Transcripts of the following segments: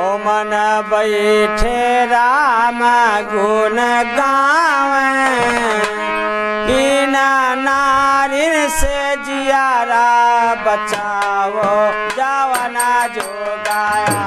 ओ मन बैठे राम गुण गावे बिना नारिन से जियारा बचाओ जवाना जो गाया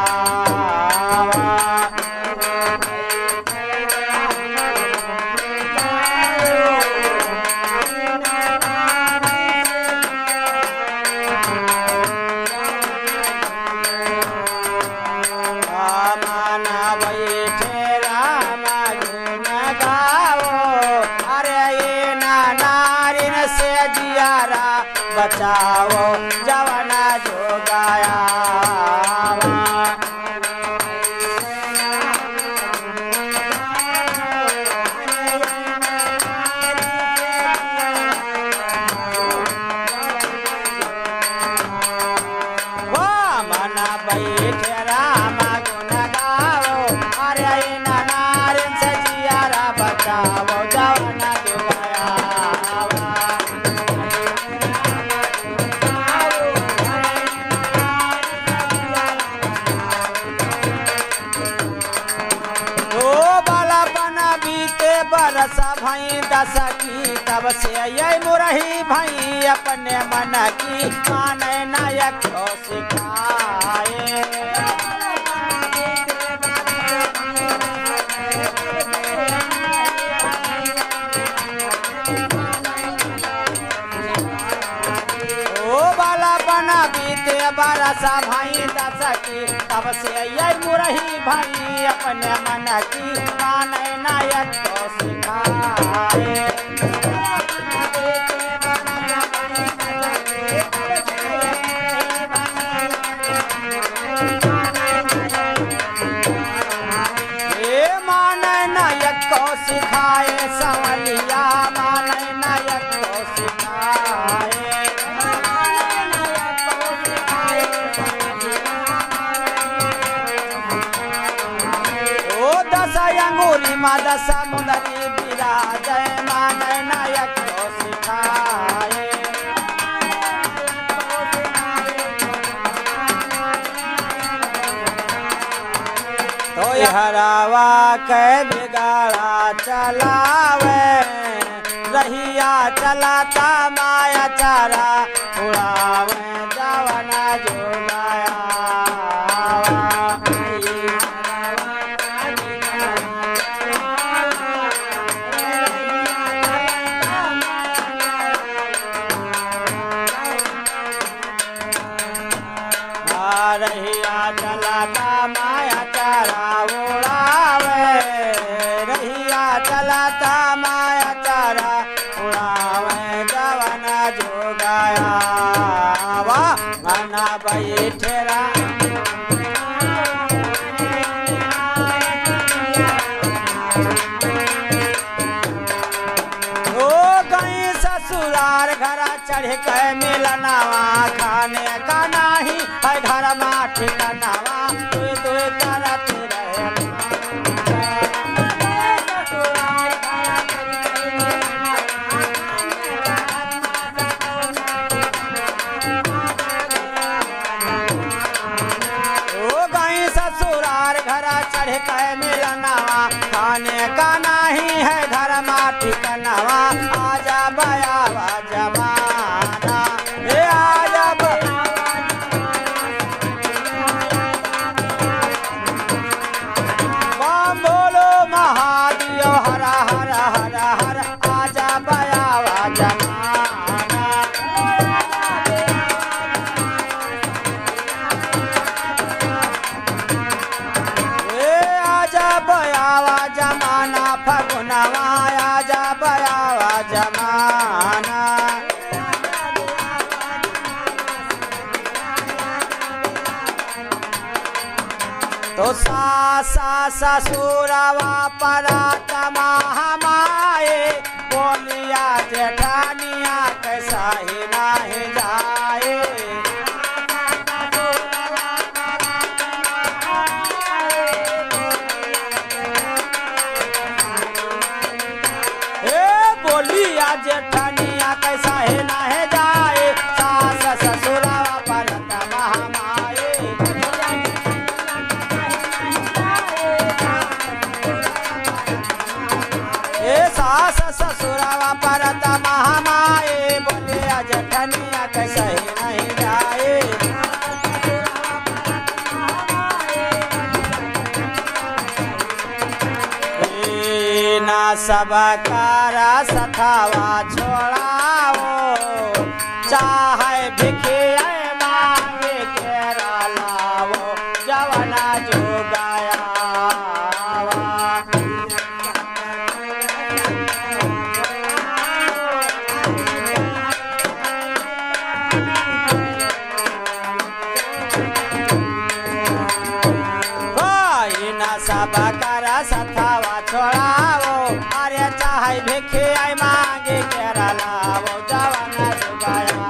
बचाओ जवाना जो गाया वो मन बैठे राम गुण गाओ अरे नारिन से जियारा बचाओ जवाना जो गाया बरस भई दस की तब से ये मुरही भई अपने मन की माने नायक को सिखाए ओ बाला बना बीते बरस भई दस की तब से ये मुरही भई अपने मन की माने नायक को सिखाए माने नायक को सिखाए संवलिया माने नायक को सिखाए अंगूरी मादा समुदरी विराज मान नायक को सिखाए तो हरावा के बिगाड़ा चलावे रहिया चलाता माया चारा उड़ावे जवाना जो गाया रहिया चलाता माया चारा उड़ावे रहिया चलाता माया चारा उड़ावे जवाना जो गाया वाह मना बैठे ओ कहीं ससुराल घरा चढ़ के मिलनावा खाने का नहीं है घर माठी का नावा तुई तुई करत रहे ओ गई ससुराल घरा चढ़ के मिलनावा खाने का नहीं है घर माठी का नावा आजा बयावा जमाना आजा बोलो महादेव हरा हरा हरा हरा आजा बयावा जमाना आजा बयावा जमाना फगुनवा आजा बयावा जमाना तो सासा ससुरवा परात महामाए बोलिया जेठानिया कैसा ही नहीं जाए बोलिया जेठानिया कैसा है ना है जाए सास ससुरवा परत महामाए सब कर सथवा छोड़ाओ चाहे भिखिया मांगे केरा लाओ जवना जोगाया सब कर सथवा छोड़ाओ अरे चाहे भिखिया मांगे केरा लाओ जवना जोगाया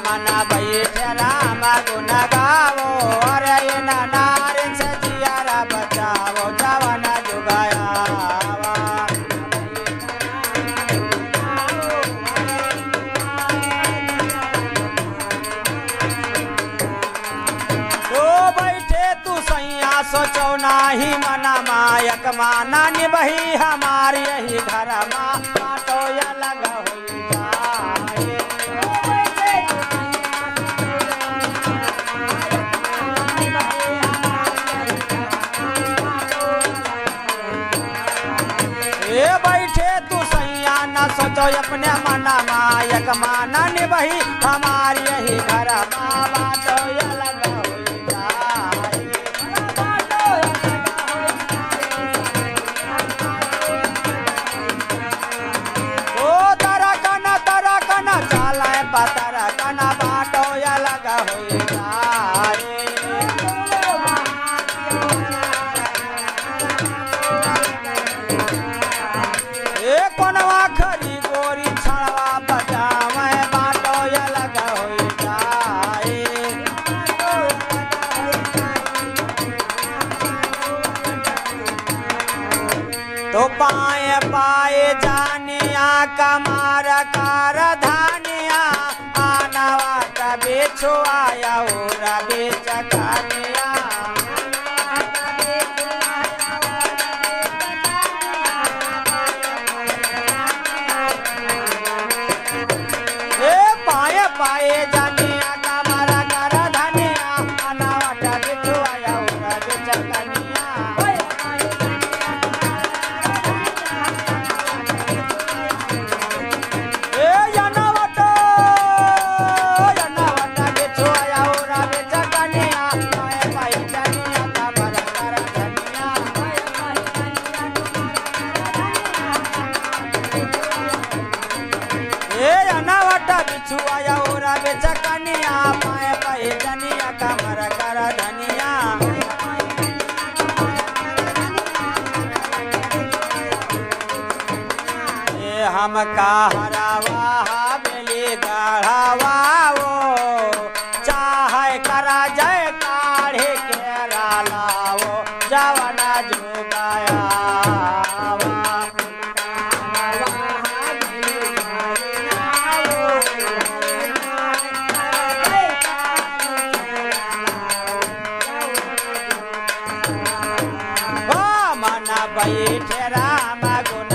मना बैठे राम गुण गावो अरे नारिन से जियारा बचाओ जवना जुगाया तो बैठे तू सैया सोचो नाही मना मायक माना निभही हमारी यही घर माँ तो या लगा हुई जाए बैठे तू सैया न सोचो अपने मना मायक माना निभही हमारी यही घर बाबा तो ये लगा हुई जाए ओ तरा कना चाला पतरा कना बाटो ये लगा हुई जाए कोनवा खरी गोरी छड़वा बजावे बाटो या लगा होई जाए तो पाए पाए जानिया कमार कार धानिया आनावाट बेचो आया और बेच कानिया पाए जानिया कमारा कर धनिया अनावट बिछुआया उरा बेचकनिया ए अनावट बिछुआया उरा बेचकनिया पाए पाए जानिया कमारा कर धनिया ए अनावट बिछुआया बेचकनिया पाए पाए जनिया कमर कर धनिया ये हम का हरावा बेली गढ़ावा चाहे करा जय काढ़े केरा लाओ जवना जुगाया बैठे राम गुण